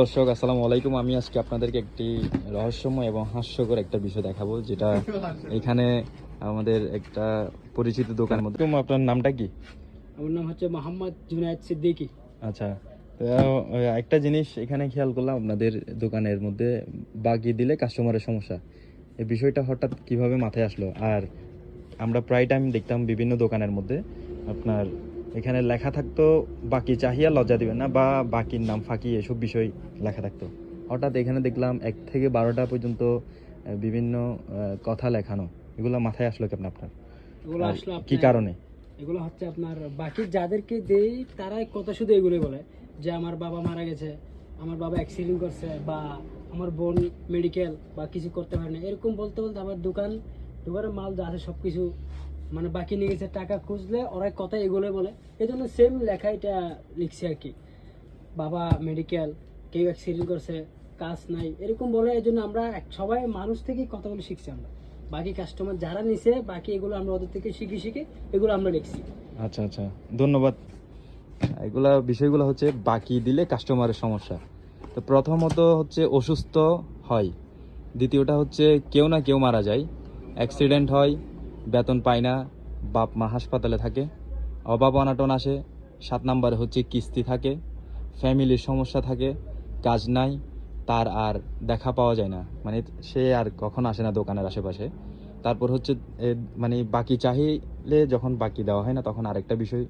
দর্শক আসসালামু আলাইকুম। আমি আজকে আপনাদেরকে একটি রহস্যময় এবং হাস্যকর একটা বিষয় দেখাবো, যেটা এখানে আমাদের একটা পরিচিত দোকানের মধ্যে। আপনার নামটা কি? আমার নাম হচ্ছে মোহাম্মদ জুনায়েদ সিদ্দিকী। আচ্ছা, তো একটা জিনিস এখানে খেয়াল করলাম, আপনাদের দোকানের মধ্যে বাকি দিলে কাস্টমারের সমস্যা। এই বিষয়টা হঠাৎ কিভাবে মাথায় আসলো? আর আমরা প্রায় টাইম দেখতাম বিভিন্ন দোকানের মধ্যে আপনার এখানে লেখা থাকতো বাকি চাহিয়া লজ্জা দিবেন না, বা বাকির নাম ফাঁকি, এসব বিষয় লেখা থাকতো। হঠাৎ এখানে দেখলাম 1 থেকে 12টা পর্যন্ত বিভিন্ন কথা লেখানো। এগুলো মাথায় আসলো কেন আপনার? এগুলো আর আসলে কি আপনার কারণে? এগুলো হচ্ছে আপনার বাকি যাদেরকে দেই তারাই কথা শুধু এগুলো বলে যে আমার বাবা মারা গেছে, আমার বাবা অ্যাক্সিডেন্ট করছে, বা আমার বোন মেডিকেল বা কিছু করতে পারে না, এরকম বলতে বলতে আমার দোকানের মাল যা আছে সব কিছু মানে বাকি নিয়ে গেছে। টাকা খুঁজলে ওরা কথা এগুলো বলে, এই জন্য সেম লেখা এটা লিখছে আর কি। বাবা মেডিকেল, কেউ অ্যাক্সিডেন্ট করছে, কাজ নাই, এরকম বলে। এই জন্য আমরা সবাই মানুষ থেকেই কথাগুলো শিখছি আমরা। বাকি কাস্টমার যারা নিছে বাকি এগুলো আমরা ওদের থেকে শিখে শিখে এগুলো আমরা লিখছি। আচ্ছা আচ্ছা, ধন্যবাদ। এগুলা বিষয়গুলো হচ্ছে বাকি দিলে কাস্টমারের সমস্যা। তো প্রথমত হচ্ছে অসুস্থ হয়, দ্বিতীয়টা হচ্ছে কেউ না কেউ মারা যায়, অ্যাক্সিডেন্ট হয়, বেতন পায় না, বাপ মা হাসপাতালে থাকে, অভাব অনাটন আসে, 7 নাম্বারে হচ্ছে কিস্তি থাকে, ফ্যামিলির সমস্যা থাকে, কাজ নাই, তার আর দেখা পাওয়া যায় না, মানে সে আর কখন আসে না দোকানের আশেপাশে। তারপর হচ্ছে মানে বাকি চাইলে যখন বাকি দেওয়া হয় না, তখন আরেকটা বিষয়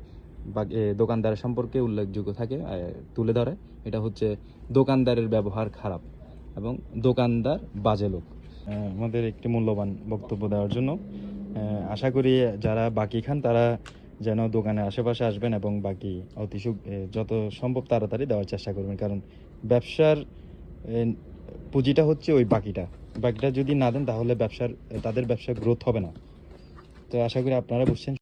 দোকানদারের সম্পর্কে উল্লেখযোগ্য থাকে, তুলে ধরে। এটা হচ্ছে দোকানদারের ব্যবহার খারাপ এবং দোকানদার বাজে লোক। আমাদের একটি মূল্যবান বক্তব্য দেওয়ার জন্য আশা করি যারা বাকি খান তারা যেন দোকানের আশেপাশে আসবেন এবং বাকি যত সম্ভব তাড়াতাড়ি দেওয়ার চেষ্টা করবেন, কারণ ব্যবসার পুঁজিটা হচ্ছে ওই বাকিটা যদি না দেন তাহলে তাদের ব্যবসার গ্রোথ হবে না। তো আশা করি আপনারা বুঝছেন।